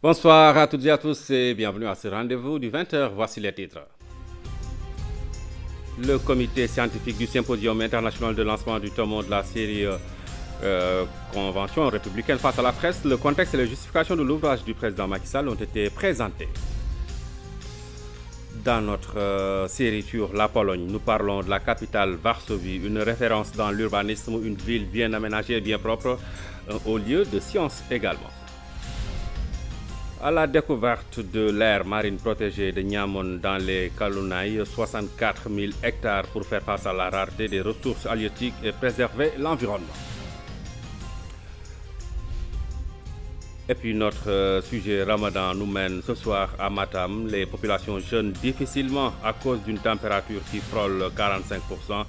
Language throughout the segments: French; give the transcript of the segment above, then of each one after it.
Bonsoir à toutes et à tous et bienvenue à ce rendez-vous du 20h. Voici les titres. Le comité scientifique du Symposium international de lancement du tome de la série Convention républicaine face à la presse, le contexte et les justifications de l'ouvrage du président Macky Sall ont été présentés. Dans notre série sur la Pologne, nous parlons de la capitale Varsovie, une référence dans l'urbanisme, une ville bien aménagée et bien propre, un haut lieu de science également. À la découverte de l'aire marine protégée de Niamon dans les Kalounaï, 64 000 hectares pour faire face à la rareté des ressources halieutiques et préserver l'environnement. Et puis notre sujet Ramadan nous mène ce soir à Matam. Les populations jeûnent difficilement à cause d'une température qui frôle 45%.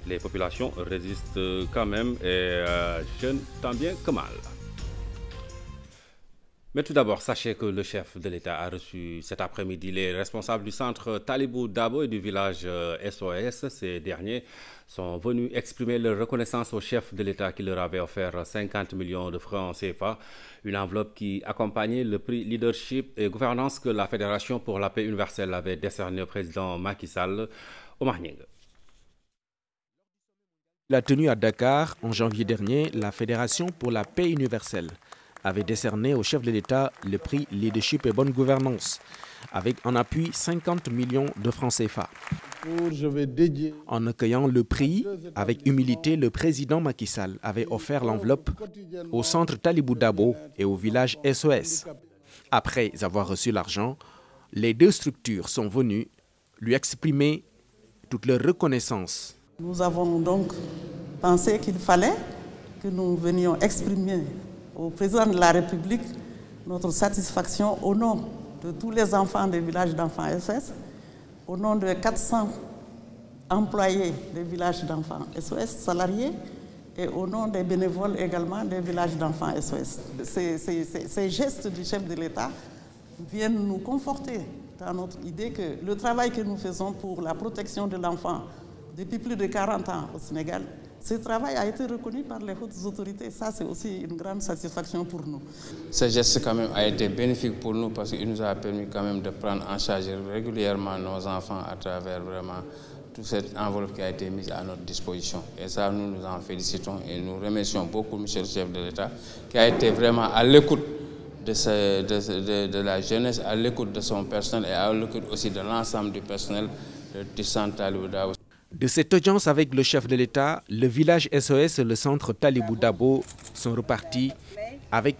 Les populations résistent quand même et jeûnent tant bien que mal. Mais tout d'abord, sachez que le chef de l'État a reçu cet après-midi les responsables du centre Talibou Dabo et du village SOS. Ces derniers sont venus exprimer leur reconnaissance au chef de l'État qui leur avait offert 50 millions de francs CFA, une enveloppe qui accompagnait le prix Leadership et Gouvernance que la Fédération pour la paix universelle avait décerné au président Macky Sall au Marning. La tenue à Dakar en janvier dernier, la Fédération pour la paix universelle avait décerné au chef de l'État le prix Leadership et Bonne Gouvernance, avec en appui 50 millions de francs CFA. En accueillant le prix, avec humilité, le président Macky Sall avait offert l'enveloppe au centre Talibou Dabo et au village SOS. Après avoir reçu l'argent, les deux structures sont venues lui exprimer toute leur reconnaissance. Nous avons donc pensé qu'il fallait que nous venions exprimer au président de la République notre satisfaction au nom de tous les enfants des villages d'enfants SOS, au nom de 400 employés des villages d'enfants SOS, salariés, et au nom des bénévoles également des villages d'enfants SOS. Ces gestes du chef de l'État viennent nous conforter dans notre idée que le travail que nous faisons pour la protection de l'enfant depuis plus de 40 ans au Sénégal, ce travail a été reconnu par les hautes autorités. Ça, c'est aussi une grande satisfaction pour nous. Ce geste quand même a été bénéfique pour nous parce qu'il nous a permis quand même de prendre en charge régulièrement nos enfants à travers vraiment toute cette enveloppe qui a été mise à notre disposition. Et ça, nous nous en félicitons et nous remercions beaucoup M. le chef de l'État qui a été vraiment à l'écoute de la jeunesse, à l'écoute de son personnel et à l'écoute aussi de l'ensemble du personnel du centre Talibou Dabo. De cette audience avec le chef de l'État, le village SOS et le centre Talibou Dabo sont repartis avec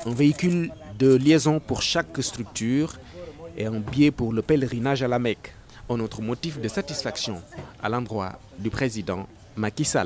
un véhicule de liaison pour chaque structure et un billet pour le pèlerinage à la Mecque. Un autre motif de satisfaction à l'endroit du président Macky Sall.